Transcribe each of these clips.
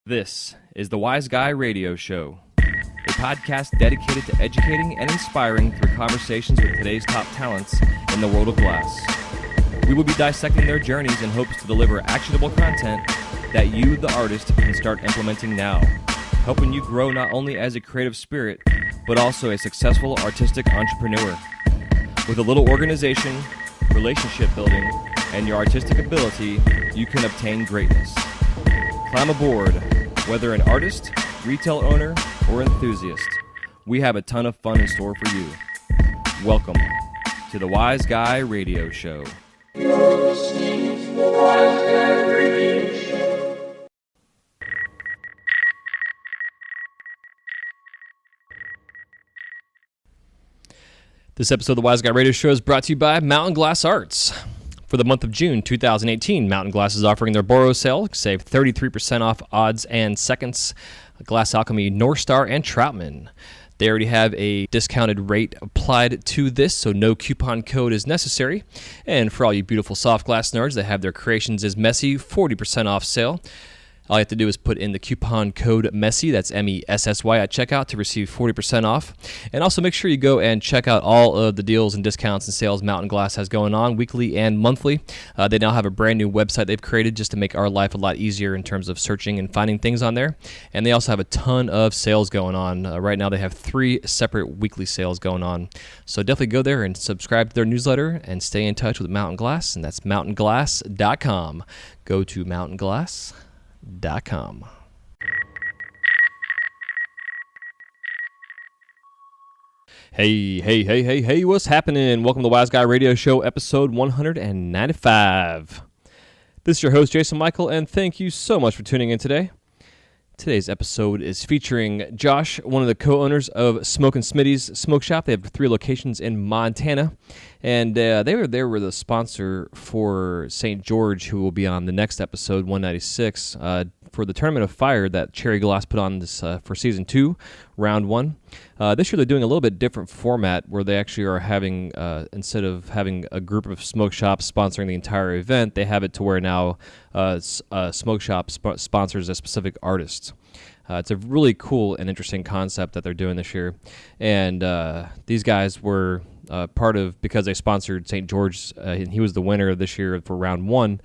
This is the Wise Guy Radio Show, a podcast dedicated to educating and inspiring through conversations with today's top talents in the world of glass. We will be dissecting their journeys in hopes to deliver actionable content that you, the artist, can start implementing now, helping you grow not only as a creative spirit, but also a successful artistic entrepreneur. With a little organization, relationship building, and your artistic ability, you can obtain greatness. Climb aboard, whether an artist, retail owner, or enthusiast. We have a ton of fun in store for you. Welcome to the Wise Guy Radio Show. You're listening to the Wise Guy Radio Show. This episode of the Wise Guy Radio Show is brought to you by Mountain Glass Arts. For the month of June 2018, Mountain Glass is offering their Boro sale. Save 33% off odds and seconds. Glass Alchemy, North Star, and Troutman. They already have a discounted rate applied to this, so no coupon code is necessary. And for all you beautiful soft glass nerds that have their creations as messy, 40% off sale. All you have to do is put in the coupon code MESSY, that's MESSY at checkout to receive 40% off. And also make sure you go and check out all of the deals and discounts and sales Mountain Glass has going on weekly and monthly. They now have a brand new website they've created just to make our life a lot easier in terms of searching and finding things on there. And they also have a ton of sales going on. Right now they have 3 separate weekly sales going on. So definitely go there and subscribe to their newsletter and stay in touch with Mountain Glass, and that's mountainglass.com. Go to mountainglass.com. Hey, what's happening? Welcome to the Wise Guy Radio Show, episode 195. This is your host, Jason Michael, and thank you so much for tuning in today. Today's episode is featuring Josh, one of the co-owners of Smokin Smittys Smoke Shop. They have 3 locations in Montana, and they were the sponsor for St. George, who will be on the next episode, 196, for the Tournament of Fire that Cherry Glass put on this for Season 2, Round 1. This year they're doing a little bit different format where they actually are having, instead of having a group of smoke shops sponsoring the entire event, they have it to where now smoke shop sponsors a specific artist. It's a really cool and interesting concept that they're doing this year. And these guys were part of, because they sponsored St. George, and he was the winner this year for Round 1.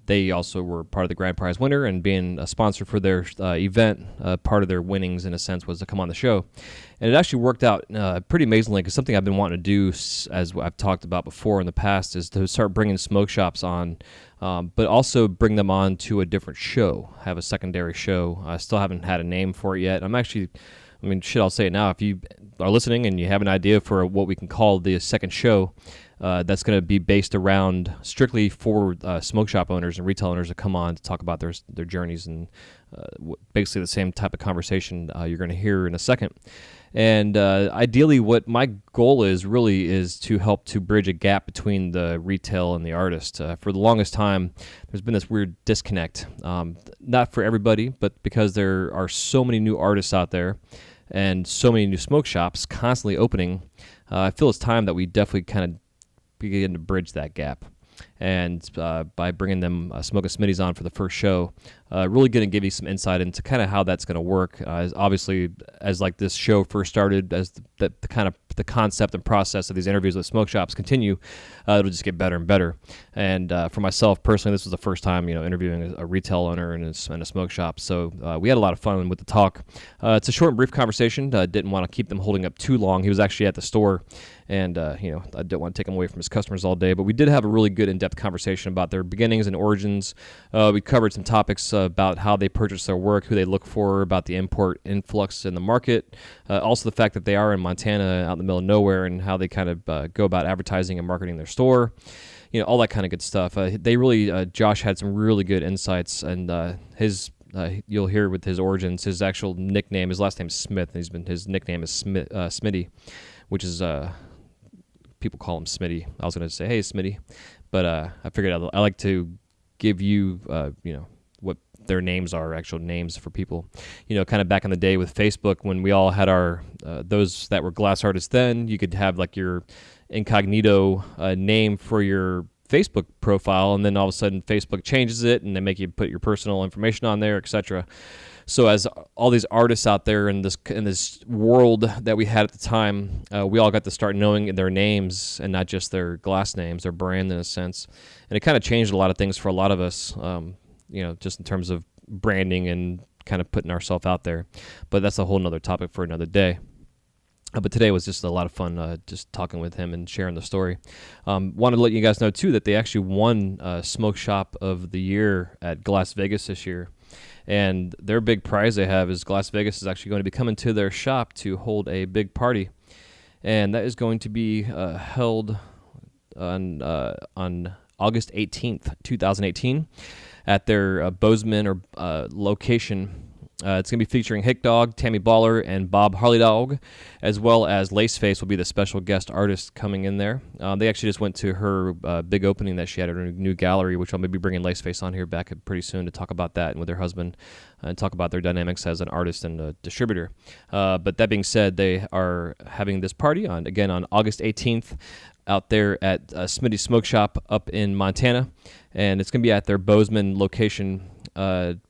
They also were part of the grand prize winner, and being a sponsor for their event, part of their winnings, in a sense, was to come on the show. And it actually worked out pretty amazingly, because something I've been wanting to do, as I've talked about before in the past, is to start bringing smoke shops on, but also bring them on to a different show, have a secondary show. I still haven't had a name for it yet. I'll say it now. If you are listening and you have an idea for what we can call the second show, that's going to be based around strictly for smoke shop owners and retail owners to come on to talk about their journeys, and basically the same type of conversation you're going to hear in a second. And ideally what my goal is to help to bridge a gap between the retail and the artist. For the longest time, there's been this weird disconnect. Not for everybody, but because there are so many new artists out there and so many new smoke shops constantly opening, I feel it's time that we definitely kind of begin to bridge that gap. And by bringing them Smokin Smittys on for the first show, really going to give you some insight into kind of how that's going to work. Obviously, as like this show first started, as the kind of the concept and process of these interviews with smoke shops continue, it'll just get better and better. And for myself personally, this was the first time interviewing a retail owner and a smoke shop. So we had a lot of fun with the talk. It's a short and brief conversation. Didn't want to keep them holding up too long. He was actually at the store, and I didn't want to take him away from his customers all day. But we did have a really good in-depth conversation about their beginnings and origins. We covered some topics about how they purchase their work, who they look for, about the import influx in the market, also the fact that they are in Montana, out in the middle of nowhere, and how they kind of go about advertising and marketing their store. All that kind of good stuff. They really, Josh had some really good insights, and you'll hear with his origins, his actual nickname, his last name is Smith, and his nickname is Smitty, which is people call him Smitty. I was going to say, hey, Smitty, but I figured I like to give you, what their names are, actual names for people. Kind of back in the day with Facebook, when we all had our, those that were glass artists then, you could have like your incognito name for your Facebook profile, and then all of a sudden Facebook changes it and they make you put your personal information on there, etc. So as all these artists out there in this world that we had at the time, we all got to start knowing their names and not just their glass names, their brand in a sense. And it kind of changed a lot of things for a lot of us, just in terms of branding and kind of putting ourselves out there. But that's a whole nother topic for another day. But today was just a lot of fun, just talking with him and sharing the story. Wanted to let you guys know, too, that they actually won Smoke Shop of the Year at Las Vegas this year. And their big prize they have is Las Vegas is actually going to be coming to their shop to hold a big party. And that is going to be held on August 18th, 2018, at their Bozeman location. It's going to be featuring Hick Dog, Tammy Baller, and Bob Harley Dog, as well as Laceface will be the special guest artist coming in there. They actually just went to her big opening that she had at her new gallery, which I'll maybe bringing Laceface on here back pretty soon to talk about that and with her husband and talk about their dynamics as an artist and a distributor. But that being said, they are having this party on August 18th out there at Smitty Smoke Shop up in Montana, and it's going to be at their Bozeman location.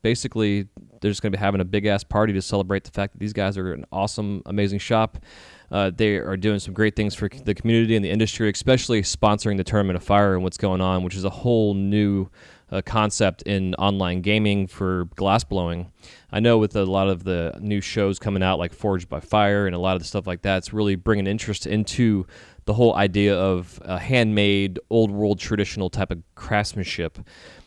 Basically, they're just going to be having a big-ass party to celebrate the fact that these guys are an awesome, amazing shop. They are doing some great things for the community and the industry, especially sponsoring the Tournament of Fire and what's going on, which is a whole new concept in online gaming for glass blowing. I know with a lot of the new shows coming out, like Forged by Fire and a lot of the stuff like that, it's really bringing interest into the whole idea of handmade, old-world, traditional type of craftsmanship.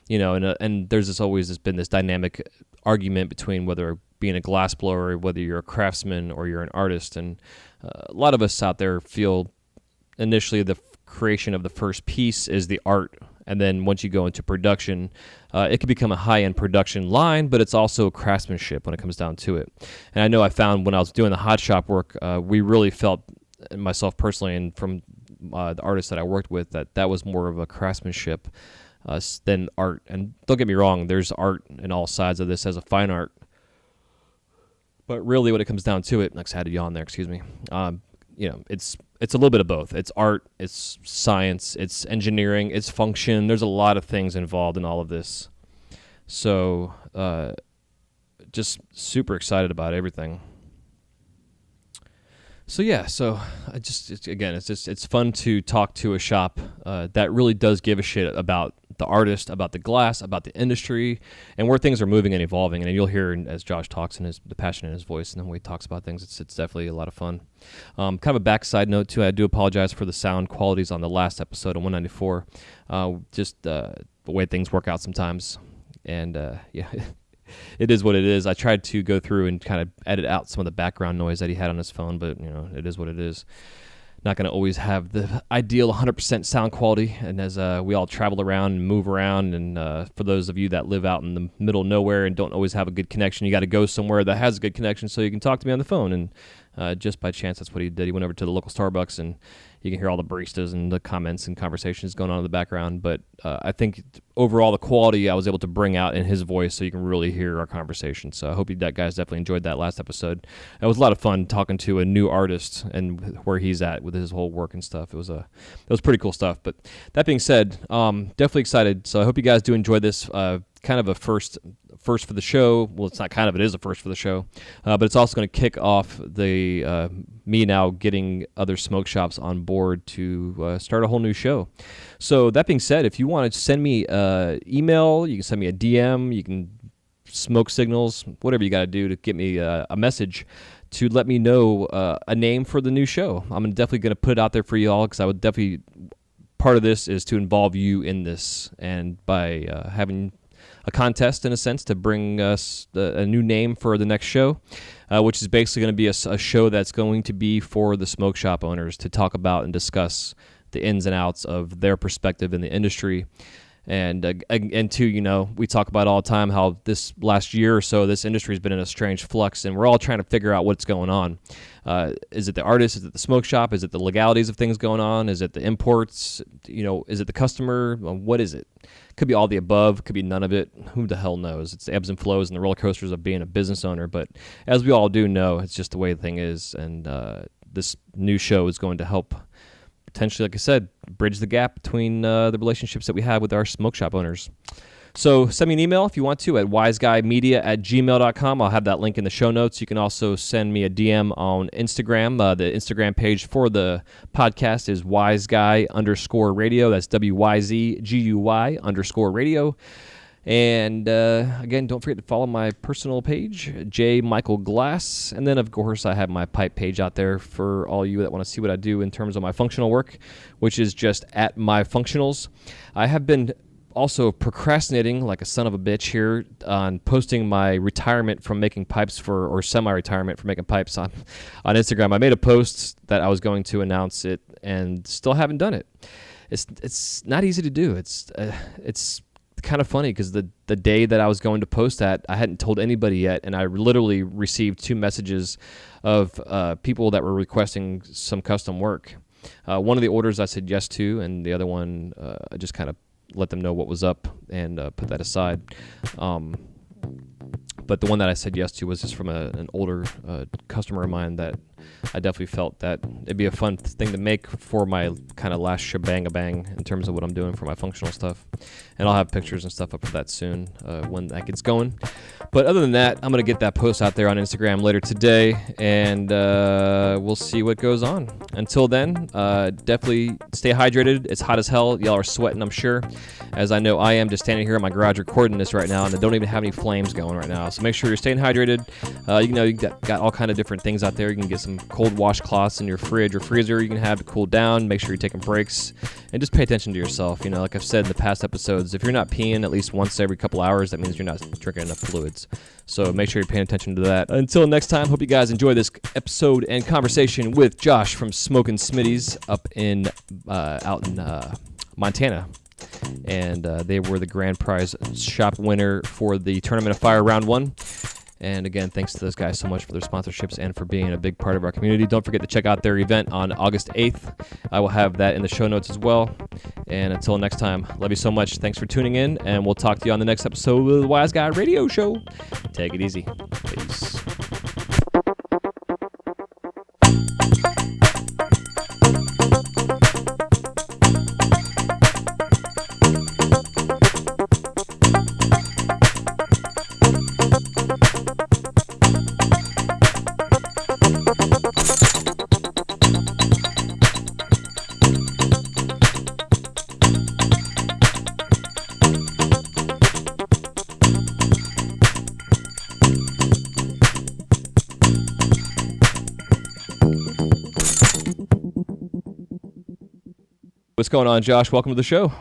And there's always been this dynamic argument between whether being a glass blower, whether you're a craftsman or you're an artist. And a lot of us out there feel initially the creation of the first piece is the art. And then once you go into production, it can become a high-end production line, but it's also craftsmanship when it comes down to it. And I know I found when I was doing the hot shop work, we really felt, myself personally and from the artists that I worked with, that was more of a craftsmanship than art. And don't get me wrong, there's art in all sides of this as a fine art. But really when it comes down to it, next I had a yawn there, excuse me. It's a little bit of both. It's art, it's science, it's engineering, it's function. There's a lot of things involved in all of this. So just super excited about everything. So it's fun to talk to a shop that really does give a shit about the artist, about the glass, about the industry, and where things are moving and evolving. And you'll hear as Josh talks and the passion in his voice, and then when he talks about things, it's definitely a lot of fun. Kind of a backside note too. I do apologize for the sound qualities on the last episode of 194. Just the way things work out sometimes, and it is what it is. I tried to go through and kind of edit out some of the background noise that he had on his phone, but it is what it is. Not going to always have the ideal 100% sound quality, and as we all travel around and move around, and for those of you that live out in the middle of nowhere and don't always have a good connection, you got to go somewhere that has a good connection so you can talk to me on the phone. And just by chance, that's what he did. He went over to the local Starbucks, and you can hear all the baristas and the comments and conversations going on in the background. But I think overall the quality I was able to bring out in his voice so you can really hear our conversation. So I hope you guys definitely enjoyed that last episode. It was a lot of fun talking to a new artist and where he's at with his whole work and stuff. It was pretty cool stuff. But that being said, definitely excited. So I hope you guys do enjoy this kind of a first for the show. Well, it's not kind of, it is a first for the show, but it's also going to kick off the me now getting other smoke shops on board to start a whole new show. So that being said, if you want to send me email, you can send me a DM, you can smoke signals, whatever you got to do to get me a message to let me know a name for the new show. I'm definitely going to put it out there for you all, because I would definitely, part of this is to involve you in this, and by having a contest in a sense to bring us a new name for the next show, which is basically going to be a show that's going to be for the smoke shop owners to talk about and discuss the ins and outs of their perspective in the industry. And two, we talk about all the time how this last year or so, this industry has been in a strange flux, and we're all trying to figure out what's going on. Is it the artist? Is it the smoke shop? Is it the legalities of things going on? Is it the imports? Is it the customer? What is it? Could be all the above. Could be none of it. Who the hell knows? It's the ebbs and flows and the roller coasters of being a business owner. But as we all do know, it's just the way the thing is. And this new show is going to help potentially, like I said, bridge the gap between the relationships that we have with our smoke shop owners. So send me an email if you want to at wiseguymedia@gmail.com. I'll have that link in the show notes. You can also send me a DM on Instagram. The Instagram page for the podcast is wiseguy_radio. That's WYZGUY_radio. And again, don't forget to follow my personal page, J. Michael Glass. And then, of course, I have my pipe page out there for all you that want to see what I do in terms of my functional work, which is just at my functionals. I have been also procrastinating like a son of a bitch here on posting my retirement from making pipes or semi-retirement from making pipes on Instagram. I made a post that I was going to announce it and still haven't done it. It's not easy to do. It's kind of funny because the day that I was going to post that, I hadn't told anybody yet, and I literally received 2 messages of people that were requesting some custom work. One of the orders I said yes to, and the other one I just kind of let them know what was up and put that aside. But the one that I said yes to was just from an older customer of mine that I definitely felt that it'd be a fun thing to make for my kind of last shebang-a-bang in terms of what I'm doing for my functional stuff. And I'll have pictures and stuff up for that soon when that gets going. But other than that, I'm going to get that post out there on Instagram later today, and we'll see what goes on. Until then, definitely stay hydrated. It's hot as hell. Y'all are sweating, I'm sure, as I know I am just standing here in my garage recording this right now, and I don't even have any flames going right now. So make sure you're staying hydrated. You got all kind of different things out there. You can get some cold washcloths in your fridge or freezer you can have to cool down. Make sure you're taking breaks and just pay attention to yourself. Like I've said in the past episodes, if you're not peeing at least once every couple hours, that means you're not drinking enough fluids. So make sure you're paying attention to that. Until next time, hope you guys enjoy this episode and conversation with Josh from Smokin Smittys up out in Montana. And they were the grand prize shop winner for the Tournament of Fire Round 1. And again, thanks to those guys so much for their sponsorships and for being a big part of our community. Don't forget to check out their event on August 8th. I will have that in the show notes as well. And until next time, love you so much. Thanks for tuning in, and we'll talk to you on the next episode of the Wise Guy Radio Show. Take it easy. Peace. What's going on, Josh? Welcome to the show.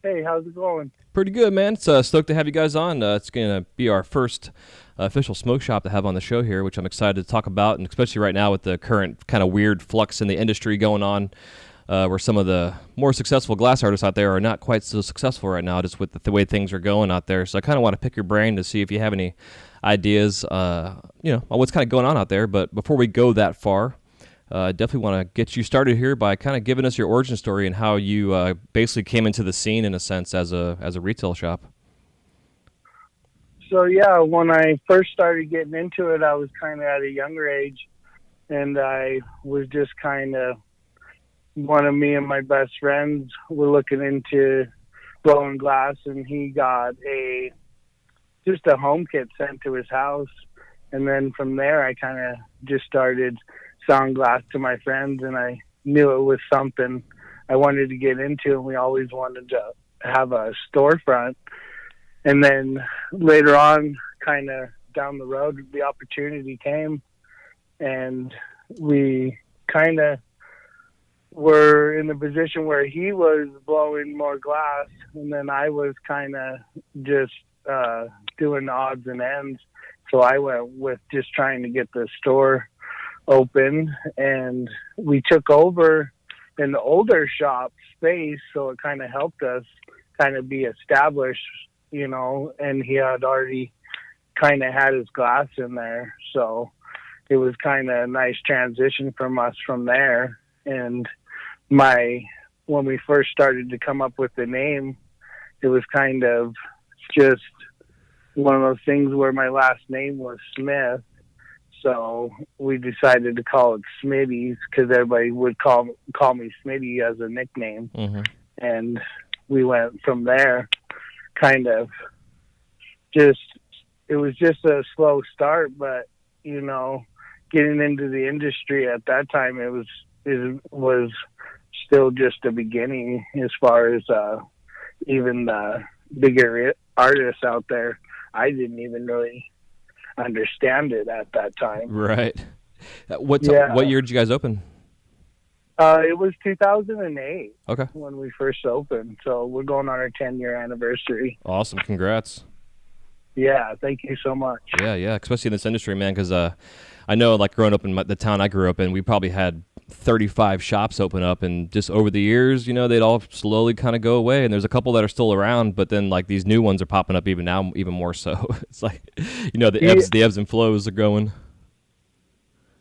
Hey, how's it going? Pretty good, man. It's stoked to have you guys on. It's going to be our first official smoke shop to have on the show here, which I'm excited to talk about, and especially right now with the current kind of weird flux in the industry going on, where some of the more successful glass artists out there are not quite so successful right now, just with the way things are going out there. So I kind of want to pick your brain to see if you have any ideas, on what's kind of going on out there. But before we go that far, definitely want to get you started here by kind of giving us your origin story and how you basically came into the scene in a sense as a retail shop. So yeah, when I first started getting into it, I was kind of at a younger age, and I was just kind of, one of me and my best friends were looking into blowing glass, and he got just a home kit sent to his house. And then from there, I kind of just started selling glass to my friends, and I knew it was something I wanted to get into, and we always wanted to have a storefront. And then later on, kind of down the road, the opportunity came, and we kind of were in the position where he was blowing more glass, and then I was kind of just doing odds and ends. So I went with just trying to get the store open, and we took over an older shop space, so it kind of helped us kind of be established, and he had already kind of had his glass in there, so it was kind of a nice transition from us from there. And when we first started to come up with the name, it was kind of just one of those things where my last name was Smith. So we decided to call it Smitty's because everybody would call me Smitty as a nickname. Mm-hmm. And we went from there, kind of just, it was just a slow start, but, you know, getting into the industry at that time, it was still just a beginning as far as even the bigger artists out there. I didn't even really understand it at that time. Right. What year did you guys open? It was 2008. Okay. When we first opened. So we're going on our 10-year anniversary. Awesome. Congrats. Yeah, thank you so much. Yeah, especially in this industry, man, because I know, like, growing up in the town I grew up in, we probably had 35 shops open up, and just over the years, you know, they'd all slowly kind of go away, and there's a couple that are still around, but then, like, these new ones are popping up even now, even more so. It's like, you know, the ebbs and flows are going.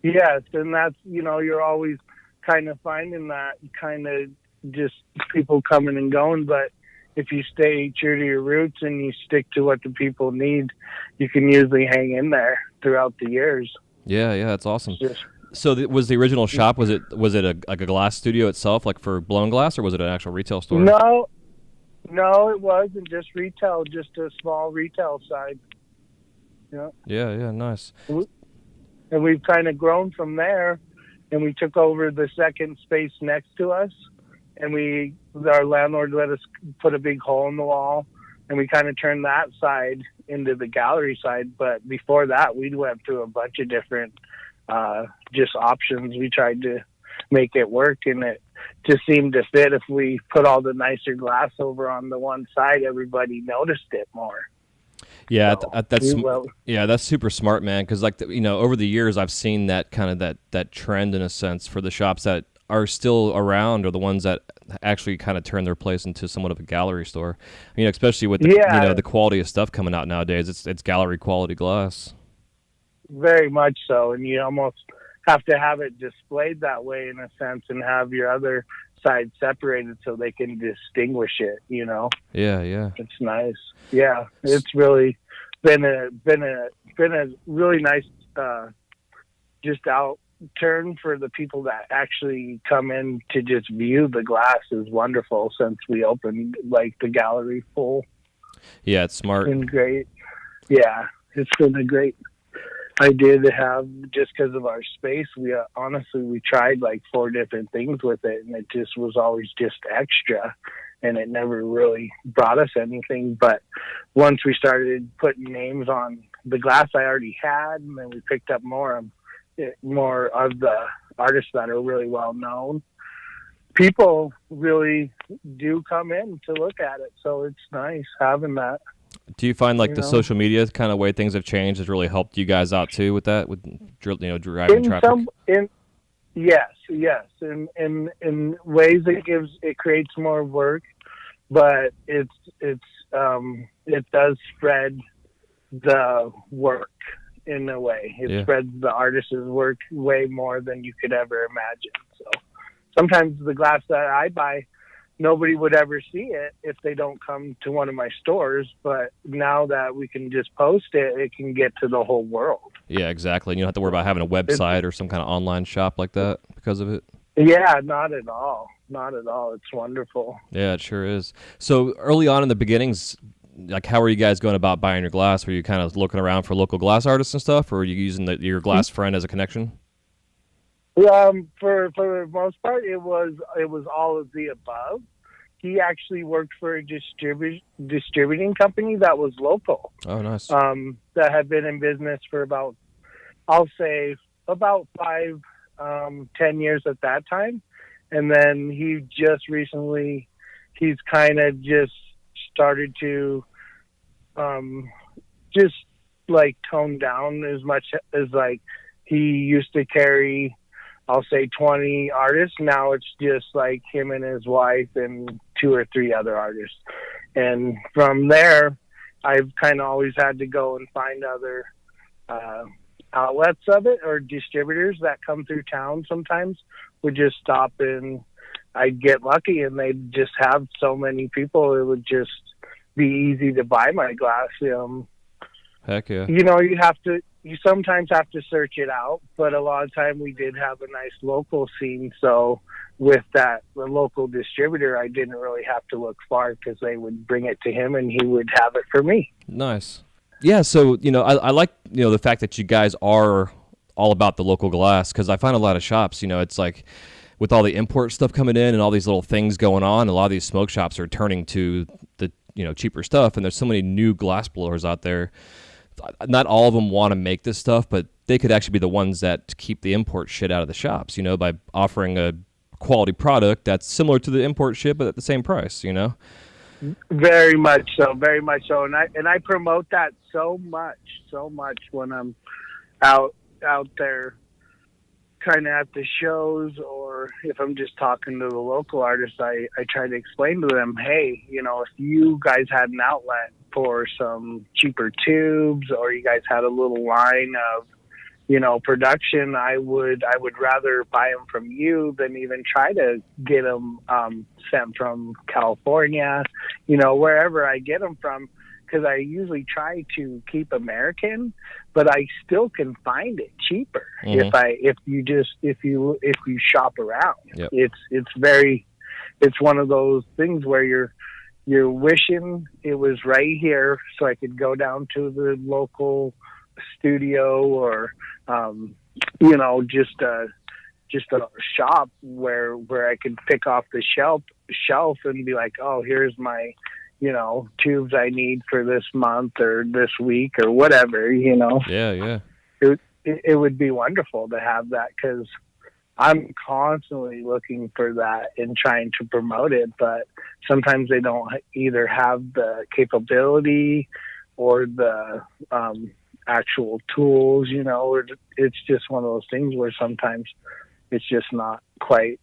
Yes, and that's, you know, you're always kind of finding that kind of just people coming and going, but if you stay true to your roots and you stick to what the people need, you can usually hang in there throughout the years. Yeah, that's awesome. So was the original shop, was it like a glass studio itself, like for blown glass, or was it an actual retail store? No, it wasn't just retail, just a small retail side. Yeah, nice. And we've kind of grown from there, and we took over the second space next to us, and our landlord let us put a big hole in the wall, and we kind of turned that side into the gallery side. But before that, we went through a bunch of different just options. We tried to make it work, and it just seemed to fit. If we put all the nicer glass over on the one side, everybody noticed it more. Yeah, that's super smart, man. Because, like, you know, over the years, I've seen that kind of that trend in a sense for the shops that are still around, or the ones that actually kind of turn their place into somewhat of a gallery store. You know, especially with the quality of stuff coming out nowadays, it's gallery quality glass. Very much so, and you almost have to have it displayed that way in a sense, and have your other side separated so they can distinguish it. You know. Yeah. It's nice. Yeah, it's really been a really nice just out turn for the people that actually come in to just view the glass is wonderful since we opened, like, the gallery full. Yeah, it's smart. It's been great. Yeah, it's been a great idea to have, just because of our space. We honestly, we tried like 4 different things with it, and it just was always just extra, and it never really brought us anything. But once we started putting names on the glass I already had, and then we picked up more of the artists that are really well known, people really do come in to look at it. So it's nice having that. Do you find, like, the social media kind of way things have changed has really helped you guys out too with that, with, you know, driving traffic? Yes. In ways it creates more work, but it does spread the work in a way. It spreads the artist's work way more than you could ever imagine. So sometimes the glass that I buy, nobody would ever see it if they don't come to one of my stores. But now that we can just post it, it can get to the whole world. Yeah, exactly. And you don't have to worry about having a website or some kind of online shop like that because of it. Yeah, not at all. Not at all. It's wonderful. Yeah, it sure is. So early on in the beginnings, like, how were you guys going about buying your glass? Were you kind of looking around for local glass artists and stuff, or were you using your glass friend as a connection? For the most part, it was all of the above. He actually worked for a distributing company that was local. Oh, nice. That had been in business for about 5, 10 years at that time. And then he just recently, he's kind of just started to just, like, tone down as much as, like, he used to carry, I'll say, 20 artists. Now it's just like him and his wife and 2 or 3 other artists. And from there, I've kind of always had to go and find other outlets of it, or distributors that come through town sometimes would just stop, and I'd get lucky and they'd just have so many people, it would just be easy to buy my glass. Heck yeah. You sometimes have to search it out, but a lot of time we did have a nice local scene. So with the local distributor, I didn't really have to look far because they would bring it to him and he would have it for me. Nice. Yeah, so, I like, the fact that you guys are all about the local glass, because I find a lot of shops, it's like with all the import stuff coming in and all these little things going on, a lot of these smoke shops are turning to the, cheaper stuff, and there's so many new glass blowers out there. Not all of them want to make this stuff, but they could actually be the ones that keep the import shit out of the shops, by offering a quality product that's similar to the import shit, but at the same price, Very much so, very much so. And I promote that so much when I'm out there kind of at the shows, or if I'm just talking to the local artists, I try to explain to them, hey, if you guys had an outlet for some cheaper tubes, or you guys had a little line of, production, I would rather buy them from you than even try to get them sent from California, wherever I get them from, because I usually try to keep American, but I still can find it cheaper if you shop around. Yep. It's one of those things where you're wishing it was right here, so I could go down to the local studio, or just a shop where I could pick off the shelf and be like, oh, here's my tubes I need for this month or this week or whatever. Yeah. It would be wonderful to have that, because I'm constantly looking for that and trying to promote it, but sometimes they don't either have the capability or the actual tools, or it's just one of those things where sometimes it's just not quite,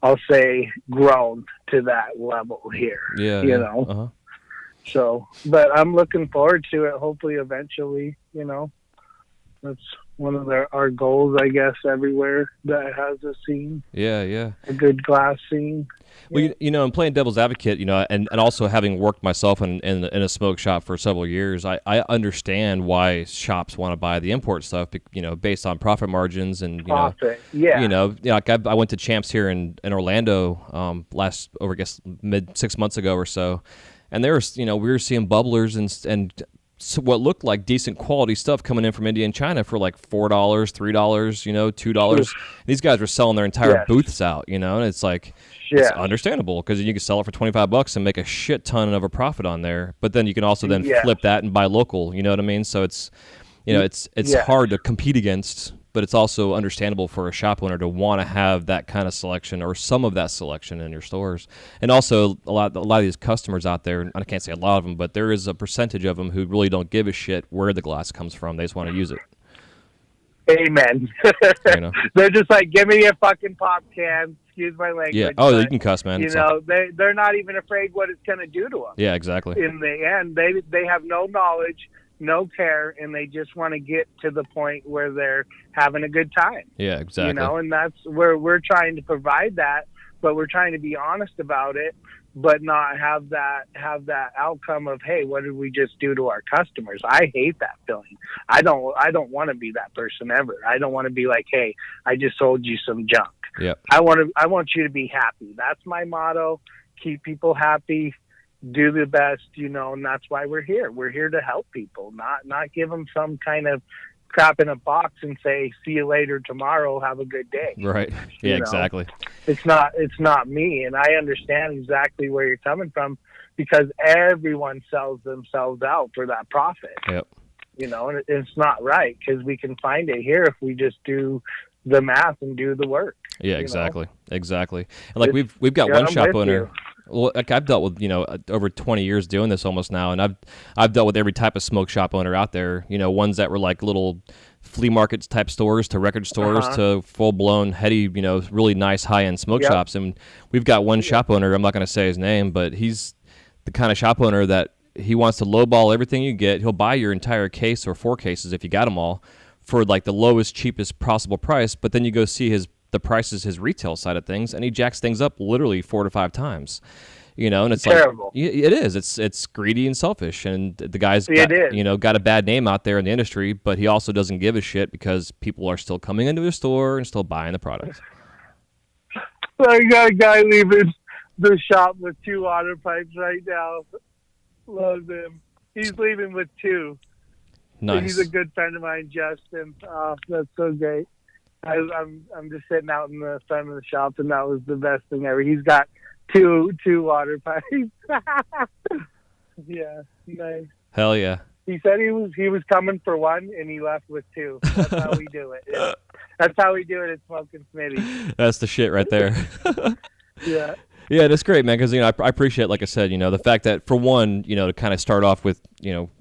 I'll say, grown to that level here. Uh-huh. So, but I'm looking forward to it. Hopefully eventually, that's one of our goals, I guess, everywhere that has a scene. Yeah. A good glass scene. Well, I'm playing devil's advocate, and also having worked myself in a smoke shop for several years, I understand why shops want to buy the import stuff, based on profit margins and, Profit. Yeah. Like I went to Champs here in Orlando mid 6 months ago or so, and there was, we were seeing bubblers and what looked like decent quality stuff coming in from India and China for like $4, $3, $2. These guys were selling their entire booths out, and it's like, it's understandable, because you can sell it for $25 and make a shit ton of a profit on there. But then you can also then flip that and buy local, you know what I mean? So it's, it's hard to compete against, but it's also understandable for a shop owner to want to have that kind of selection, or some of that selection, in your stores. And also a lot of these customers out there, and I can't say a lot of them, but there is a percentage of them who really don't give a shit where the glass comes from. They just want to use it. Amen. They're just like, give me a fucking pop can. Excuse my language. Yeah. Oh, you can cuss, man. They're not even afraid what it's going to do to them. Yeah, exactly. In the end, they have no knowledge, no care, and they just want to get to the point where they're having a good time. Yeah, exactly. And that's where we're trying to provide that, but we're trying to be honest about it, but not have that outcome of, hey, what did we just do to our customers? I hate that feeling. I don't want to be that person ever. I don't want to be like, hey, I just sold you some junk. Yep. I want you to be happy. That's my motto. Keep people happy. Do the best, and that's why we're here. We're here to help people, not give them some kind of crap in a box and say, see you later tomorrow, have a good day. Right. Yeah, exactly. It's not me, and I understand exactly where you're coming from, because everyone sells themselves out for that profit. Yep. And it's not right, because we can find it here if we just do the math and do the work. Yeah, exactly. And like we've got one shop owner. Well, like I've dealt with, over 20 years doing this almost now, and I've dealt with every type of smoke shop owner out there. Ones that were like little flea markets type stores to record stores to full blown heady, really nice high end smoke shops. And we've got one shop owner. I'm not going to say his name, but he's the kind of shop owner that he wants to lowball everything you get. He'll buy your entire case or 4 cases if you got them all for like the lowest, cheapest possible price. But then you go see the prices, his retail side of things, and he jacks things up literally 4 to 5 times. And it's terrible. like it is. It's greedy and selfish, and the guy's got a bad name out there in the industry, but he also doesn't give a shit because people are still coming into his store and still buying the products. I got a guy leaving the shop with 2 water pipes right now. Loves him. He's leaving with 2. Nice. He's a good friend of mine, Justin. Oh, that's so great. I'm just sitting out in the front of the shop, and that was the best thing ever. He's got two water pipes. Yeah, nice. Hell yeah. He said he was coming for 1, and he left with 2. That's how we do it. Yeah. That's how we do it at Smokin Smittys. That's the shit right there. Yeah. Yeah, that's great, man, because, I appreciate, like I said, the fact that, for one, to kind of start off with,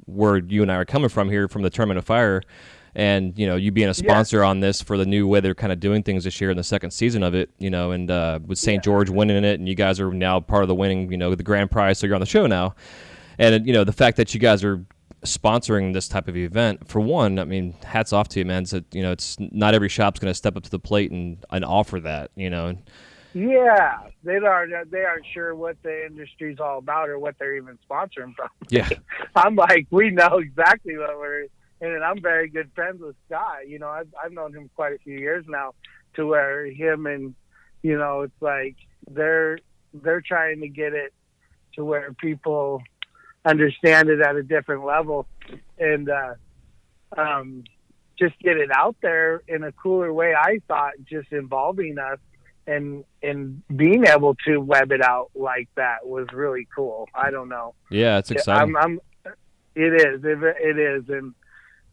where you and I are coming from here from the Tournament of Fire, and, you being a sponsor on this for the new way they're kind of doing things this year in the second season of it, and with St. George winning it, and you guys are now part of the winning, the grand prize, so you're on the show now. And, the fact that you guys are sponsoring this type of event, for one, I mean, hats off to you, man. So, it's not every shop's going to step up to the plate and offer that, Yeah, they aren't sure what the industry's all about or what they're even sponsoring from. Yeah. I'm like, we know exactly what we're, and I'm very good friends with Scott. I've known him quite a few years now, to where him and, it's like they're trying to get it to where people understand it at a different level, and just get it out there in a cooler way. I thought just involving us and being able to web it out like that was really cool. I don't know. Yeah, it's exciting. It is, and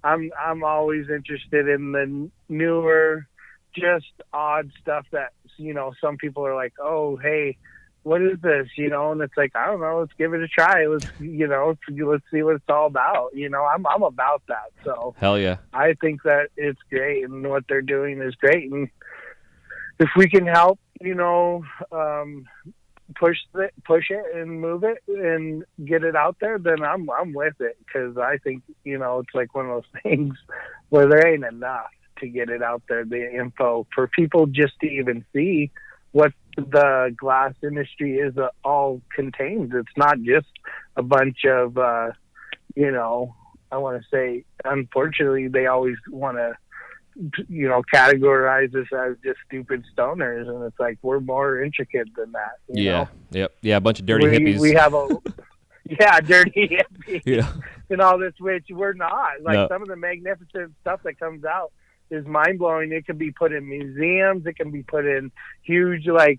I'm always interested in the newer, just odd stuff that some people are like, oh, hey, what is this? And it's like, I don't know, let's give it a try. Let's see what it's all about. I'm about that. So hell yeah, I think that it's great, and what they're doing is great. And if we can help, push it and move it and get it out there, then I'm with it, because I think it's like one of those things where there ain't enough to get it out there, the info, for people just to even see what the glass industry is all contains. It's not just a bunch of I want to say, unfortunately, they always want to categorize us as just stupid stoners, and it's like we're more intricate than that. Yep, a bunch of dirty hippies. We have dirty hippies, and all this, which we're not. Like, some of the magnificent stuff that comes out is mind blowing. It can be put in museums. It can be put in huge, like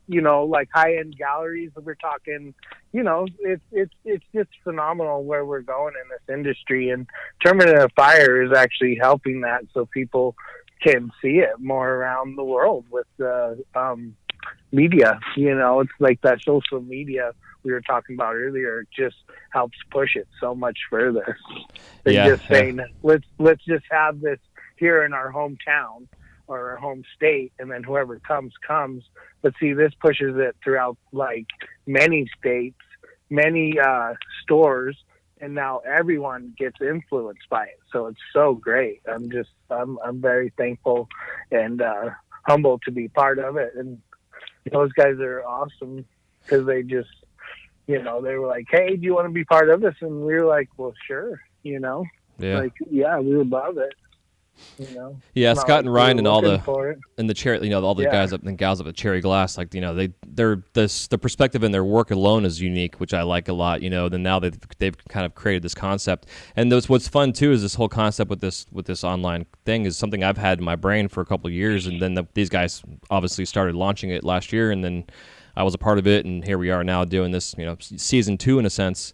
high end galleries. We're talking, it's just phenomenal where we're going in this industry, and Tournament of Fire is actually helping that, so people can see it more around the world with the media. It's like that social media we were talking about earlier. It just helps push it so much further. They're just saying, let's just have this here in our hometown or our home state, and then whoever comes. But see, this pushes it throughout like many states, many stores, and now everyone gets influenced by it. So it's so great. I'm very thankful and humbled to be part of it. And those guys are awesome, because they just, they were like, hey, do you want to be part of this? And we were like, well, sure. Yeah. Like, yeah, we would love it. Yeah, Scott and Ryan and all the cherry, all the guys up and gals up at Cherry Glass, like, the perspective in their work alone is unique, which I like a lot. Then now they've kind of created this concept, and what's fun too is this whole concept with this online thing is something I've had in my brain for a couple of years, and then these guys obviously started launching it last year, and then I was a part of it, and here we are now doing this, season 2 in a sense.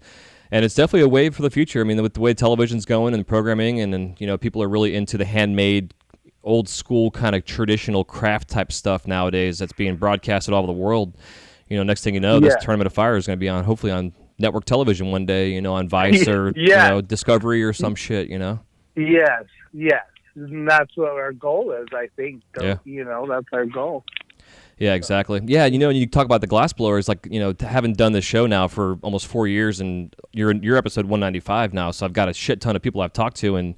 And it's definitely a wave for the future. I mean, with the way television's going and programming, and people are really into the handmade, old school kind of traditional craft type stuff nowadays that's being broadcasted all over the world. Next thing you know, this Tournament of Fire is going to be hopefully on network television one day, on Vice or Discovery or some shit, Yes. And that's what our goal is, I think. That's our goal. Yeah, exactly. Yeah, and you talk about the glass blowers, like, having done this show now for almost 4 years, and you're episode 195 now, so I've got a shit ton of people I've talked to, and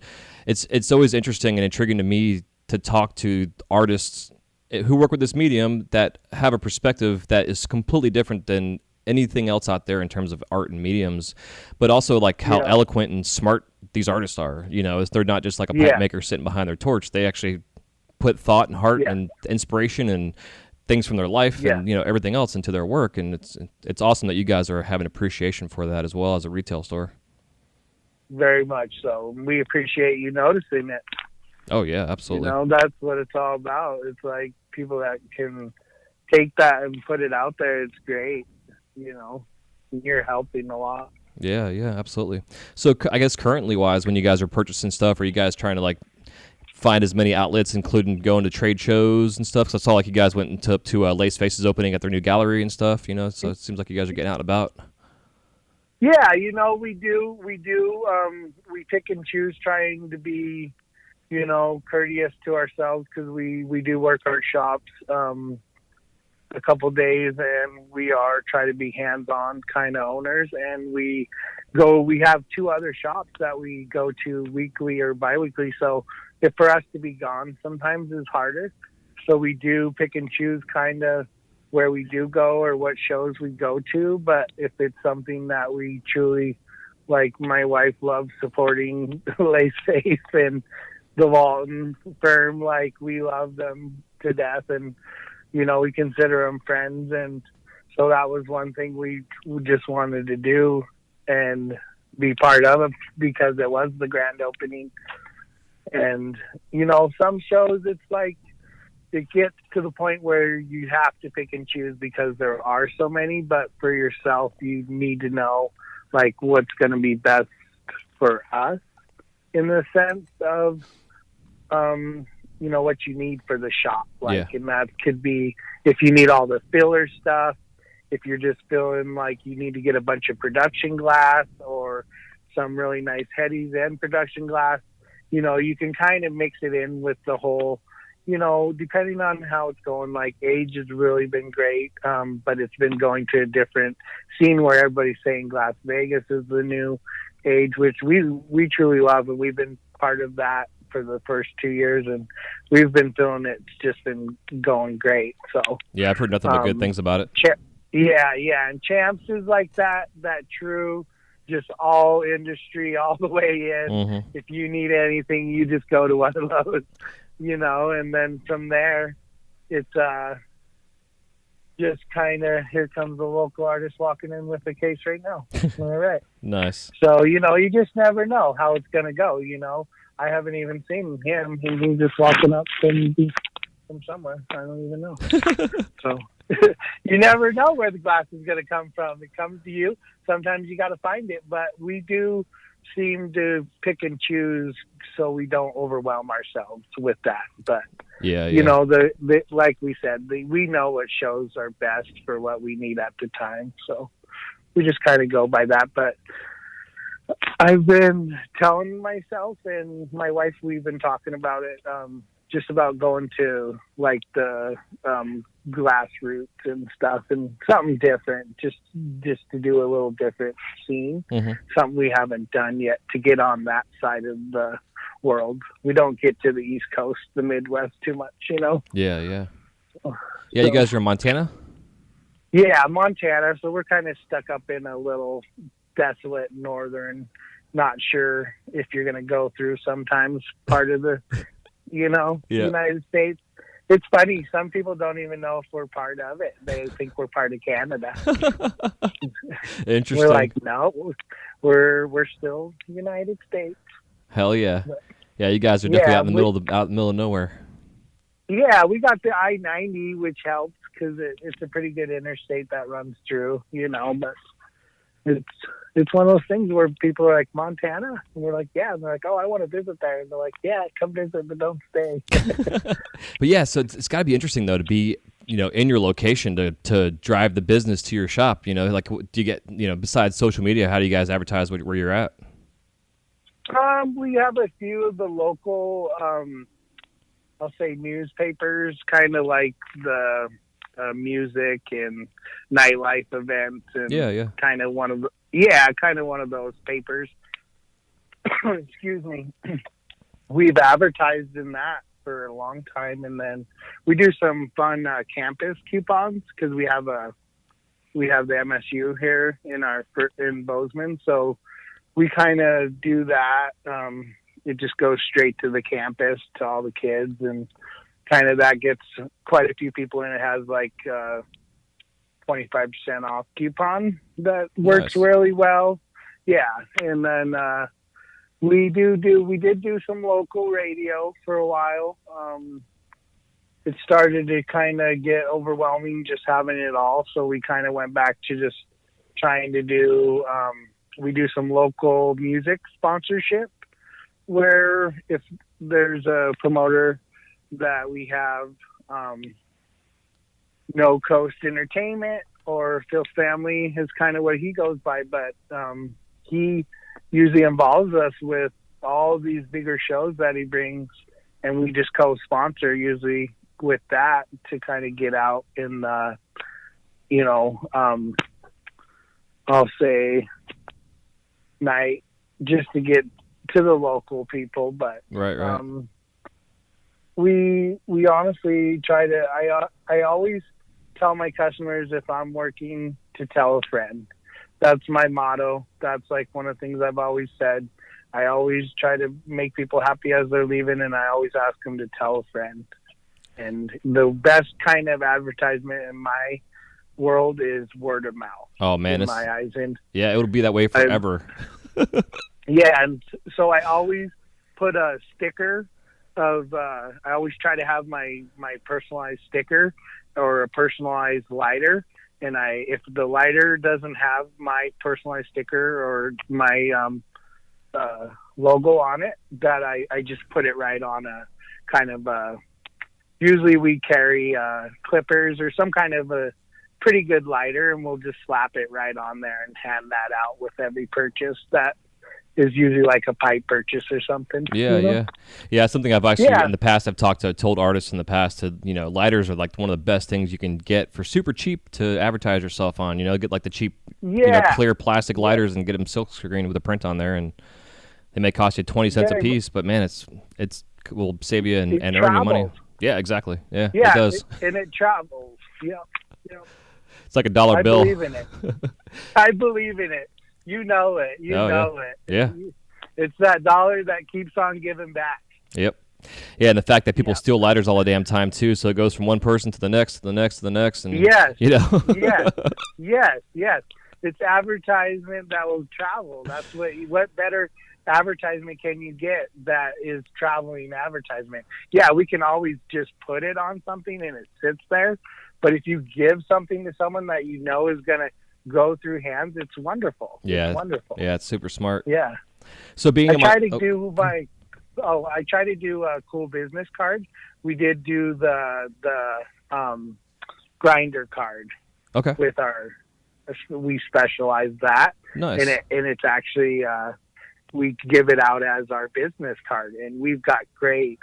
it's always interesting and intriguing to me to talk to artists who work with this medium that have a perspective that is completely different than anything else out there in terms of art and mediums, but also like how eloquent and smart these artists are. They're not just like a pipe maker sitting behind their torch. They actually put thought and heart and inspiration and things from their life and everything else into their work, and it's awesome that you guys are having appreciation for that as well as a retail store. Very much so. We appreciate you noticing it. Oh yeah, absolutely. That's what it's all about. It's like people that can take that and put it out there. It's great. You're helping a lot. Yeah, absolutely. So I guess currently wise, when you guys are purchasing stuff, are you guys trying to like find as many outlets, including going to trade shows and stuff? So I saw like you guys went to Lace Faces opening at their new gallery and stuff, so it seems like you guys are getting out and about. Yeah, we do. We pick and choose trying to be, courteous to ourselves, because we do work our shops a couple days, and we are trying to be hands-on kind of owners, and we have 2 other shops that we go to weekly or biweekly. So if for us to be gone sometimes is harder. So we do pick and choose kind of where we do go or what shows we go to. But if it's something that we truly, like my wife loves supporting Lace Face and the Walton firm, like we love them to death, and we consider them friends. And so that was one thing we just wanted to do and be part of it, because it was the grand opening. And some shows, it's like it gets to the point where you have to pick and choose because there are so many. But for yourself, you need to know like what's going to be best for us, in the sense of what you need for the shop. And that could be if you need all the filler stuff, if you're just feeling like you need to get a bunch of production glass or some really nice headies and production glass, you can kind of mix it in with the whole, depending on how it's going. Like Age has really been great, but it's been going to a different scene where everybody's saying Las Vegas is the new Age, which we truly love, and we've been part of that for the first 2 years, and we've been feeling it's just been going great. So yeah, I've heard nothing but good things about it. And Champs is like that true, just all industry all the way in. Mm-hmm. If you need anything, you just go to one of those, and then from there it's just kind of, here comes the local artist walking in with a case right now. All right. Nice. So you just never know how it's gonna go. I haven't even seen him. He's just walking up from somewhere. I don't even know. So you never know where the glass is going to come from. It comes to you. Sometimes you got to find it. But we do seem to pick and choose so we don't overwhelm ourselves with that. But, the like we said, we know what shows are best for what we need at the time. So we just kind of go by that. But I've been telling myself and my wife, we've been talking about it, just about going to like the grassroots and stuff, and something different, just to do a little different scene, something we haven't done yet, to get on that side of the world. We don't get to the East Coast, the Midwest too much, Yeah, you guys are in Montana? Yeah, Montana. So we're kind of stuck up in a little desolate northern, not sure if you're going to go through sometimes part of the United States. It's funny, some people don't even know if we're part of it. They think we're part of Canada. Interesting. We're like, no, we're still United States. Hell yeah. Yeah, you guys are definitely out in the middle of nowhere. Yeah, we got the I-90, which helps because it's a pretty good interstate that runs through, but it's one of those things where people are like, Montana? And we're like, yeah. And they're like, oh, I want to visit there. And they're like, yeah, come visit, but don't stay. But yeah, so it's got to be interesting, though, to be, in your location to drive the business to your shop. Like, do you get, besides social media, how do you guys advertise where you're at? We have a few of the local, I'll say newspapers, kind of like the music and nightlife events, and kind of one of those papers. Excuse me. We've advertised in that for a long time, and then we do some fun campus coupons because we have we have the MSU here in Bozeman, so we kind of do that. It just goes straight to the campus to all the kids, and kind of that gets quite a few people in. It has like 25% off coupon that works really well. Yeah, and then we did do some local radio for a while. It started to kind of get overwhelming just having it all, so we kind of went back to just trying to do we do some local music sponsorship, where if there's a promoter that we have, No Coast Entertainment or Phil's Family is kind of what he goes by, but he usually involves us with all these bigger shows that he brings, and we just co-sponsor usually with that to kind of get out in the, I'll say night, just to get to the local people. But right. We honestly try to, I always tell my customers, if I'm working, to tell a friend. That's my motto. That's like one of the things I've always said. I always try to make people happy as they're leaving, and I always ask them to tell a friend. And the best kind of advertisement in my world is word of mouth. Oh man, in my eyes. And yeah, it'll be that way forever. Yeah, and so I always put a sticker of. I always try to have my personalized sticker or a personalized lighter. And if the lighter doesn't have my personalized sticker or my logo on it, that I just put it right on a kind of usually we carry clippers or some kind of a pretty good lighter, and we'll just slap it right on there and hand that out with every purchase. That is usually like a pipe purchase or something. Yeah. Something I've actually in the past, I've told artists in the past to, lighters are like one of the best things you can get for super cheap to advertise yourself on. Get like the cheap, clear plastic lighters and get them silk screen with a print on there, and they may cost you 20 cents a piece, but man, it will save you and earn you money. Yeah, exactly. Yeah, it does. And it travels. Yeah. It's like a dollar bill. I believe in it. I believe in it. You know it. You know it. Yeah. It's that dollar that keeps on giving back. Yep. Yeah, and the fact that people steal lighters all the damn time too, so it goes from one person to the next, to the next, to the next, and yes. Yes. It's advertisement that will travel. That's what better advertisement can you get that is traveling advertisement? Yeah, we can always just put it on something and it sits there, but if you give something to someone that you know is going to go through hands, it's wonderful. Yeah, it's wonderful. Yeah, it's super smart. Yeah. So I try to do a cool business card. We did do the grinder card. Okay. We specialize that. Nice. And it's actually we give it out as our business card, and we've got great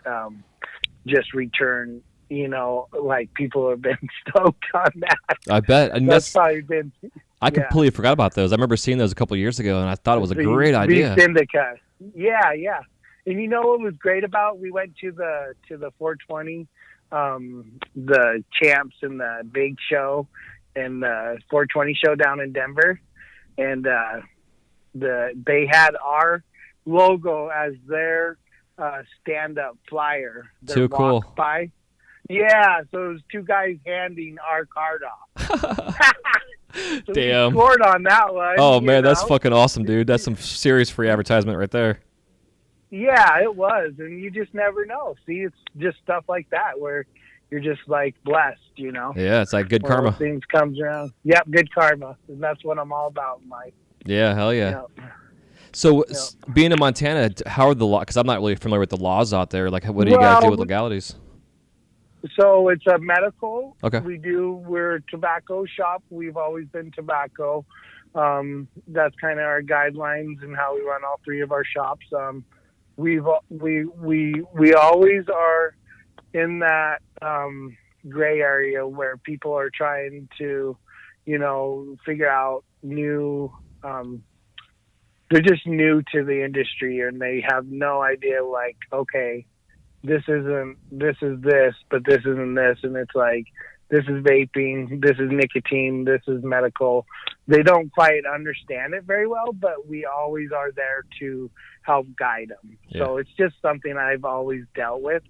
just return. Like people have been stoked on that. I bet. And that's probably been. I completely forgot about those. I remember seeing those a couple of years ago, and I thought it was a great idea. Syndica. Yeah. And you know what was great about? We went to the 420, the Champs and the Big Show, and the 420 show down in Denver, and they had our logo as their stand-up flyer. Too cool. By. Yeah, so it was two guys handing our card off. So damn. we scored on that one. Oh, man, that's fucking awesome, dude. That's some serious free advertisement right there. Yeah, it was, and you just never know. See, it's just stuff like that where you're just like blessed, Yeah, it's like good karma. Things comes around. Yep, good karma, and that's what I'm all about in life. Yeah, hell yeah. So, being in Montana, how are the laws? Because I'm not really familiar with the laws out there. Like, what do you guys do with legalities? So it's a medical. Okay. We're a tobacco shop. We've always been tobacco. That's kind of our guidelines and how we run all three of our shops. We always are in that gray area where people are trying to, figure out new. They're just new to the industry and they have no idea. Like, okay, this is this, but this isn't this, and it's like this is vaping, this is nicotine, this is medical. They don't quite understand it very well, but we always are there to help guide them. Yeah. So it's just something I've always dealt with,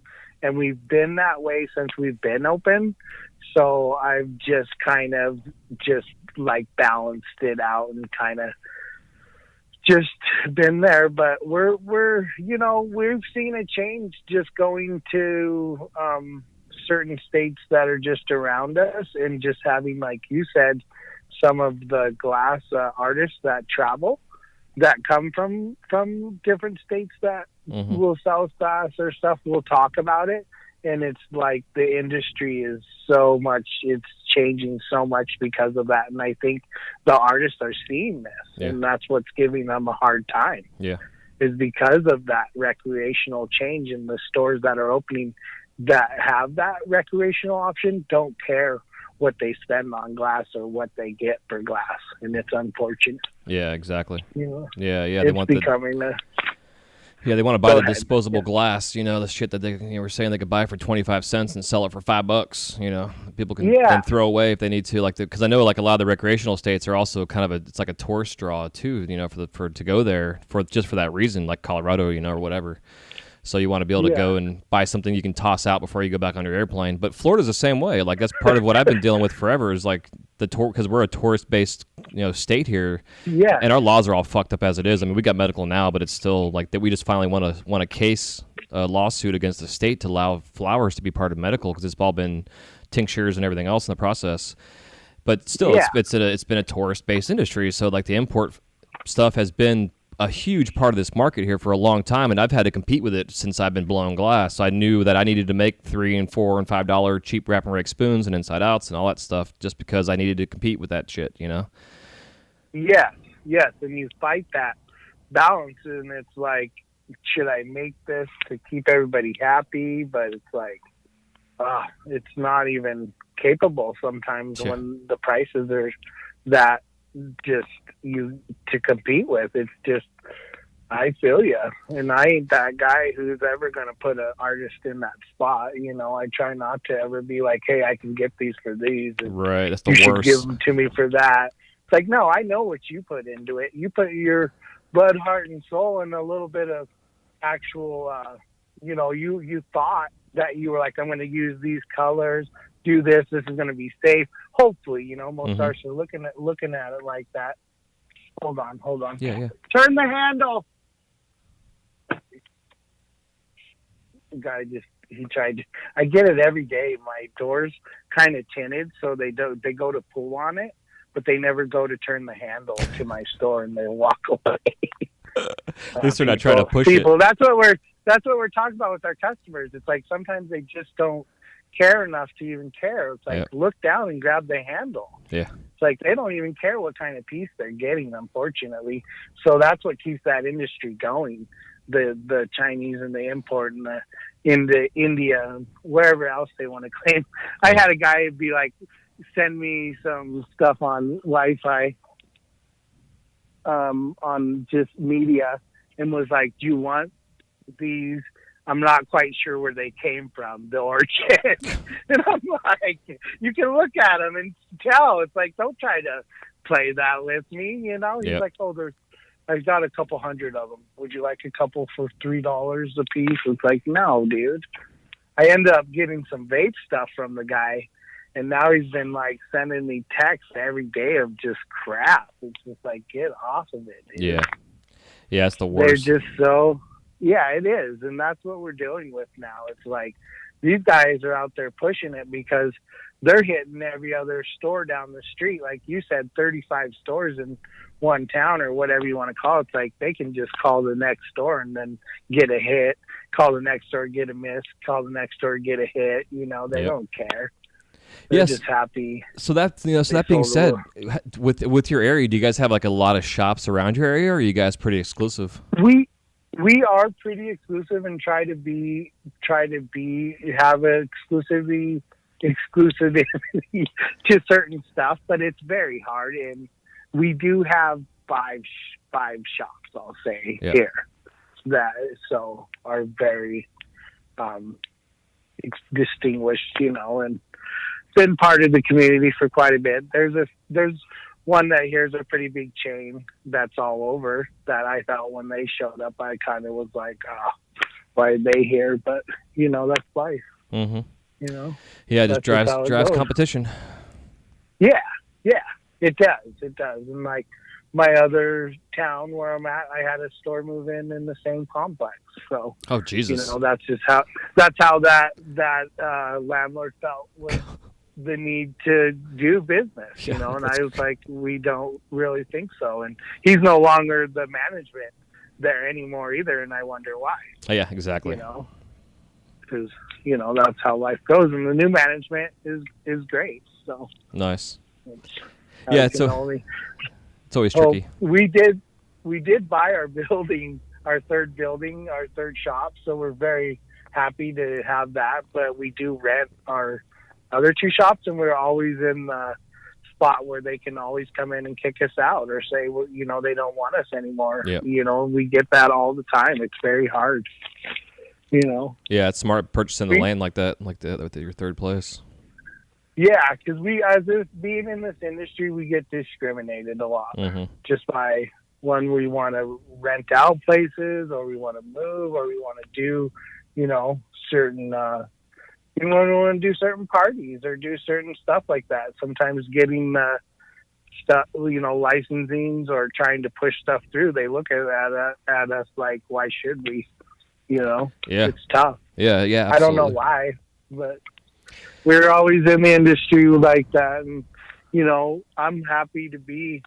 and we've been that way since we've been open. So I've just kind of just like balanced it out and kind of just been there. But we're we've seen a change just going to certain states that are just around us, and just having, like you said, some of the glass artists that travel, that come from different states that will sell glass or stuff. We'll talk about it, and it's like the industry is it's changing so much because of that. And I think the artists are seeing this, and that's what's giving them a hard time. Yeah, is because of that recreational change, in the stores that are opening that have that recreational option don't care what they spend on glass or what they get for glass, and it's unfortunate. Yeah, exactly. Yeah, they want becoming they want to buy the disposable glass. The shit that they were saying they could buy for 25 cents and sell it for $5. People can throw away if they need to. Like, because I know like a lot of the recreational states are also kind of it's like a tourist draw too. For to go there for that reason, like Colorado, or whatever. So you want to be able to go and buy something you can toss out before you go back on your airplane. But Florida's the same way. Like, that's part of what I've been dealing with forever, is like because we're a tourist-based state here. Yeah. And our laws are all fucked up as it is. I mean, we got medical now, but it's still like that. We just finally want a case, a lawsuit against the state to allow flowers to be part of medical, because it's all been tinctures and everything else in the process. But still, it's been a tourist-based industry. So like the import stuff has been a huge part of this market here for a long time, and I've had to compete with it since I've been blowing glass. So I knew that I needed to make $3 and $4 and $5 cheap wrap and rake spoons and inside outs and all that stuff, just because I needed to compete with that shit, Yes, and you fight that balance, and it's like, should I make this to keep everybody happy? But it's like, it's not even capable sometimes when the prices are that just you to compete with. It's just, I feel you, and I ain't that guy who's ever going to put an artist in that spot. I try not to ever be like, hey, I can get these for these, and right, that's the you worst. should give them to me for that. It's like, no, I know what you put into it. You put your blood, heart, and soul, and a little bit of actual you thought that you were like, I'm going to use these colors, do this is going to be safe. Hopefully, most artists are looking at it like that. Hold on. Yeah. Turn the handle. The guy he tried. I get it every day. My door's kind of tinted, so they go to pull on it, but they never go to turn the handle to my store, and they walk away. At least they're not trying to push people. it. That's what we're talking about with our customers. It's like sometimes they just don't care enough to even care. It's like, look down and grab the handle. Yeah. It's like they don't even care what kind of piece they're getting, unfortunately. So that's what keeps that industry going. The Chinese and the import and the India, wherever else they want to claim. I had a guy be like, send me some stuff on Wi-Fi, on just media, and was like, do you want these? I'm not quite sure where they came from, the origin. And I'm like, you can look at them and tell. It's like, don't try to play that with me, He's like, I've got a couple hundred of them. Would you like a couple for $3 a piece? It's like, no, dude. I ended up getting some vape stuff from the guy, and now he's been like sending me texts every day of just crap. It's just like, get off of it, dude. Yeah, it's the worst. They're just so... Yeah, it is, and that's what we're dealing with now. It's like these guys are out there pushing it because they're hitting every other store down the street. Like you said, 35 stores in one town or whatever you want to call it. It's like they can just call the next store and then get a hit, call the next store, get a miss, call the next store, get a hit. They don't care. They're just happy. So that being said, with your area, do you guys have like a lot of shops around your area, or are you guys pretty exclusive? We are pretty exclusive and try to have exclusivity to certain stuff, but it's very hard. And we do have five shops, I'll say, here that are very distinguished, and been part of the community for quite a bit. There's one that here's a pretty big chain that's all over that I felt when they showed up, I kind of was like, why are they here? But, that's life. Mm-hmm. Yeah, it just drives competition. Yeah, it does. And like my other town where I'm at, I had a store move in the same complex. So, oh Jesus, that's just how that landlord felt with the need to do business. And I was like, we don't really think so. And he's no longer the management there anymore either, and I wonder why. Oh, yeah, exactly. Because that's how life goes, and the new management is great. So nice. It's always tricky. We did buy our building, our third building, our third shop, so we're very happy to have that. But we do rent our other two shops, and we're always in the spot where they can always come in and kick us out or say, well, they don't want us anymore. Yep. We get that all the time. It's very hard. Yeah, it's smart purchasing the land like that, like with your third place. Yeah, because being in this industry, we get discriminated a lot just by when we want to rent out places or we want to move or we want to do, certain, we want to do certain parties or do certain stuff like that. Sometimes getting stuff, licensings or trying to push stuff through, they look at us like, why should we? Yeah, it's tough. Yeah, absolutely. I don't know why, but we're always in the industry like that. And, I'm happy to be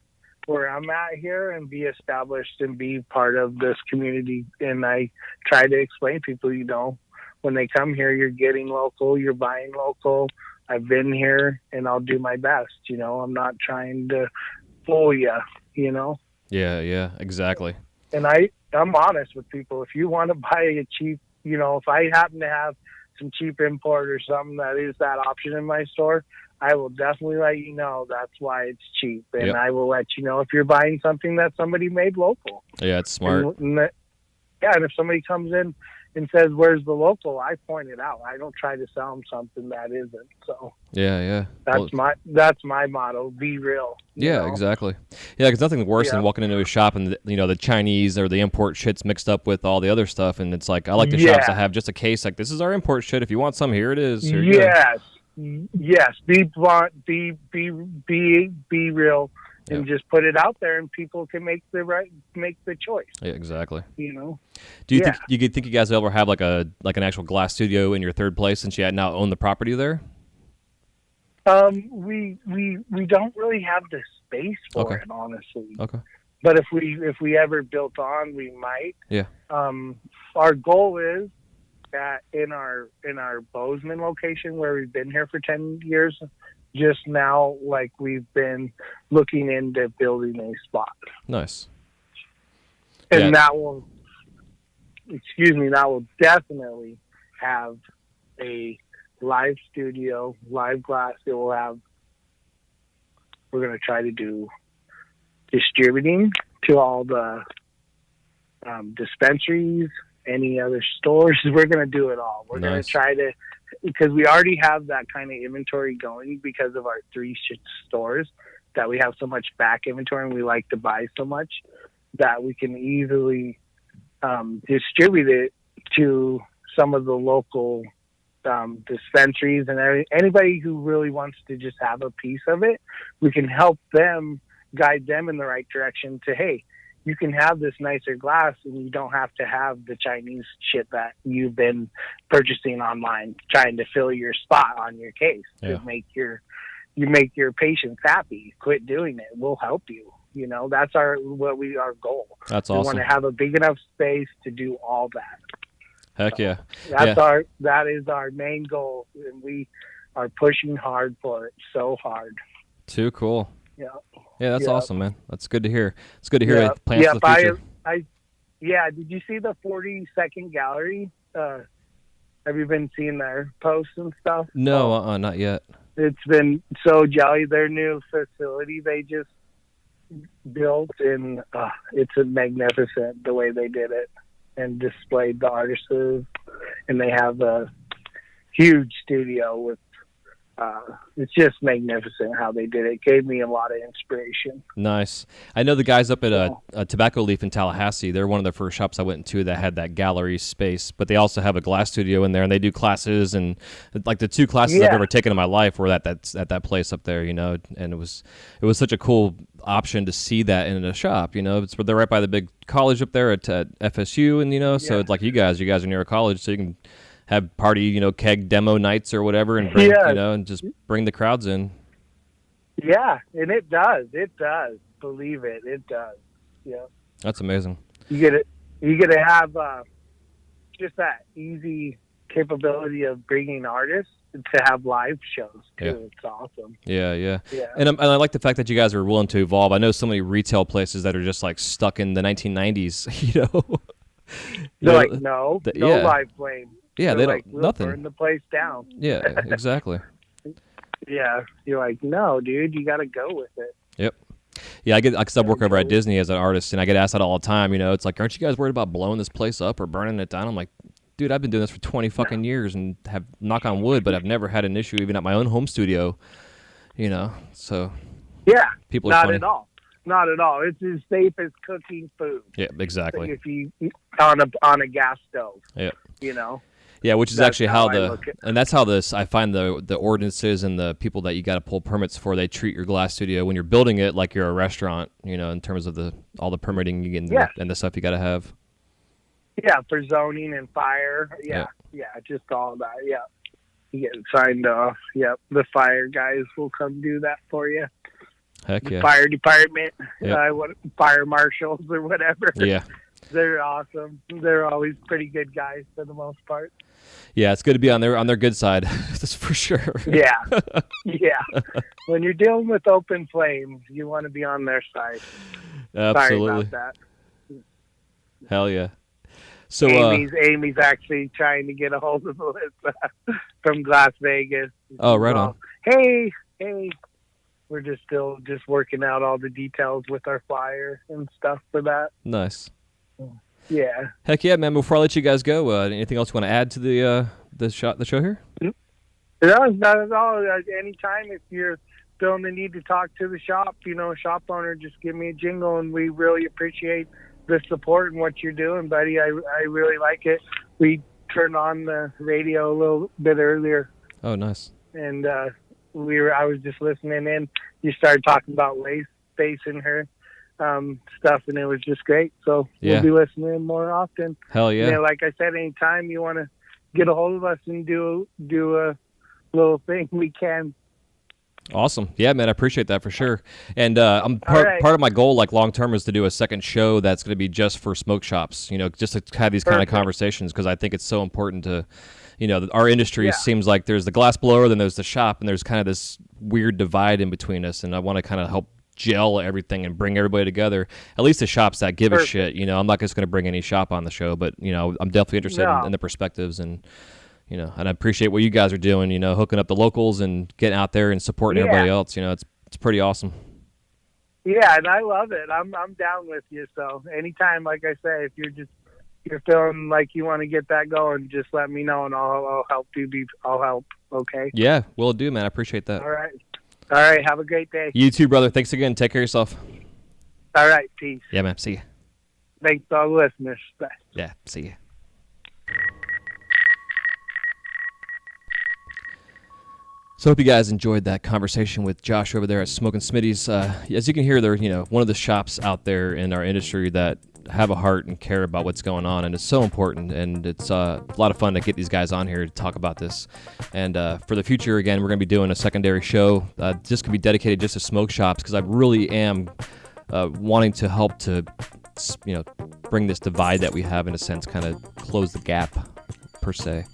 where I'm at here and be established and be part of this community. And I try to explain to people, when they come here, you're getting local, you're buying local. I've been here and I'll do my best. I'm not trying to fool you, Yeah, exactly. And I'm honest with people. If you want to buy a cheap, if I happen to have some cheap import or something that is that option in my store, I will definitely let you know that's why it's cheap. And I will let you know if you're buying something that somebody made local. Yeah, it's smart. And if somebody comes in and says, where's the local, I point it out. I don't try to sell them something that isn't. So yeah. That's my motto. Be real. Yeah, exactly. Yeah, because nothing worse than walking into a shop and the Chinese or the import shit's mixed up with all the other stuff, and it's like I like the shops that have just a case like this is our import shit. If you want some, here it is. Here you go. Yes. Be blunt. Be real. And just put it out there, and people can make the choice. Yeah, exactly. Do you think you guys will ever have like an actual glass studio in your third place since you now own the property there? We don't really have the space for it, honestly. Okay. But if we ever built on, we might. Yeah. Our goal is that in our Bozeman location where we've been here for 10 years. Just now, like we've been looking into building a spot. Nice. And that will definitely have a live studio, live glass. We're going to try to do distributing to all the dispensaries, any other stores. We're going to do it all. We're going to try to, because we already have that kind of inventory going because of our 3 stores, that we have so much back inventory and we like to buy so much that we can easily distribute it to some of the local dispensaries and anybody who really wants to just have a piece of it. We can help them, guide them in the right direction to, hey, you can have this nicer glass and you don't have to have the Chinese shit that you've been purchasing online, trying to fill your spot on your case to make your patients happy. Quit doing it. We'll help you. That's our goal. That's awesome. We want to have a big enough space to do all that. Heck yeah. That is our main goal, and we are pushing hard for it, so hard. Too cool. Yeah, that's awesome, man. That's good to hear. It's good to hear plans for the future. Did you see the 40-second gallery? Have you been seeing their posts and stuff? No, not yet. It's been so jelly. Their new facility they just built, and it's magnificent the way they did it and displayed the artists. And they have a huge studio with it's just magnificent how they did it. It gave me a lot of inspiration. Nice. I know the guys up at Tobacco Leaf in Tallahassee. They're one of the first shops I went into that had that gallery space, but they also have a glass studio in there, and they do classes. And like the 2 classes I've ever taken in my life were at that place up there, and it was such a cool option to see that in a shop. They're right by the big college up there at FSU, and so it's like you guys are near a college, so you can have party, keg demo nights or whatever, and bring, and just bring the crowds in. Yeah, and it does. Believe it, it does. Yeah, that's amazing. You get to have just that easy capability of bringing artists to have live shows too. Yeah. It's awesome. Yeah. And I like the fact that you guys are willing to evolve. I know so many retail places that are just like stuck in the 1990s. They're like, no live flame. Yeah, they're they like, don't nothing. Burn the place down. Yeah, exactly. Yeah, you're like, no, dude, you got to go with it. Yep. Yeah, I work over at Disney as an artist, and I get asked that all the time. It's like, aren't you guys worried about blowing this place up or burning it down? I'm like, dude, I've been doing this for 20 fucking years and have, knock on wood, but I've never had an issue even at my own home studio. So yeah, people are not funny. At all. Not at all. It's as safe as cooking food. Yeah, exactly. If you on a gas stove. Yeah. Yeah, which is actually how that's how I find the ordinances and the people that you got to pull permits for, they treat your glass studio when you're building it like you're a restaurant, in terms of all the permitting you get and the stuff you got to have. Yeah, for zoning and fire. Yeah, just all that. Yeah, you get it signed off. Yep, the fire guys will come do that for you. Heck yeah. Fire department, Yep. Fire marshals or whatever. Yeah. They're awesome. They're always pretty good guys for the most part. Yeah, it's good to be on their good side. That's for sure. Yeah. When you're dealing with open flames, you want to be on their side. Absolutely. Sorry about that. Hell yeah. So Amy's actually trying to get a hold of Melissa from Las Vegas. Oh, right on. Hey. We're still working out all the details with our flyer and stuff for that. Nice. Yeah. Heck yeah, man. Before I let you guys go, anything else you want to add to the show here? No, not at all. Anytime if you're feeling the need to talk to the shop, shop owner, just give me a jingle, and we really appreciate the support and what you're doing, buddy. I really like it. We turned on the radio a little bit earlier. Oh, nice. And I was just listening in. You started talking about waste space in her stuff, and it was just great. So we'll be listening more often. Hell yeah. Like I said, anytime you want to get a hold of us and do a little thing, we can. Awesome. Yeah, man, I appreciate that for sure. And I'm part of my goal, like long term, is to do a second show that's going to be just for smoke shops, just to have these kind of conversations, because I think it's so important to, our industry seems like there's the glass blower, then there's the shop, and there's kind of this weird divide in between us. And I want to kind of help gel everything and bring everybody together, at least the shops that give a shit. I'm not just going to bring any shop on the show, but, I'm definitely interested in the perspectives and, and I appreciate what you guys are doing, hooking up the locals and getting out there and supporting everybody else. It's pretty awesome. Yeah, and I love it. I'm down with you. So anytime, like I say, if you're feeling like you want to get that going, just let me know and I'll help you. I'll help. Okay. Yeah, will do, man. I appreciate that. All right. Have a great day. You too, brother. Thanks again. Take care of yourself. All right. Peace. Yeah, man. See you. Thanks to all the listeners. Bye. Yeah. See you. So I hope you guys enjoyed that conversation with Josh over there at Smokin Smittys. As you can hear, they're one of the shops out there in our industry that have a heart and care about what's going on, and it's so important. And it's a lot of fun to get these guys on here to talk about this. And for the future, again, we're going to be doing a secondary show just going to be dedicated just to smoke shops, because I really am wanting to help to bring this divide that we have, in a sense, kind of close the gap per se.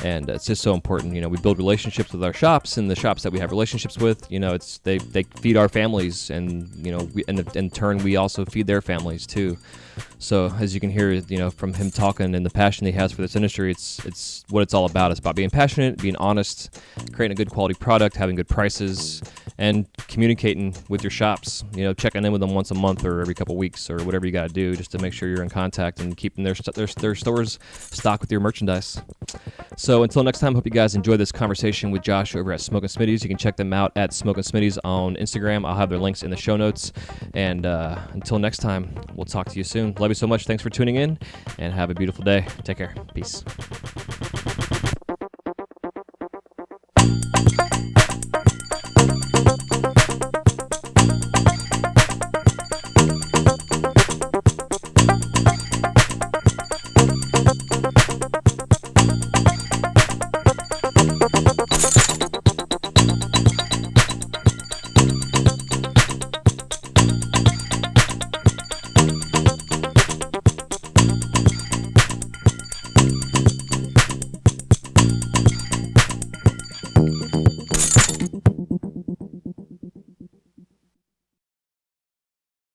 And it's just so important. We build relationships with our shops, and the shops that we have relationships with, they feed our families, and in turn we also feed their families too. So as you can hear, from him talking and the passion he has for this industry, it's what it's all about. It's about being passionate, being honest, creating a good quality product, having good prices, and communicating with your shops. Checking in with them once a month or every couple weeks or whatever you got to do, just to make sure you're in contact and keeping their stores stocked with your merchandise. So until next time, hope you guys enjoy this conversation with Josh over at Smokin Smittys. You can check them out at Smokin Smittys on Instagram. I'll have their links in the show notes. And until next time, we'll talk to you soon. Love you so much. Thanks for tuning in, and have a beautiful day. Take care. Peace.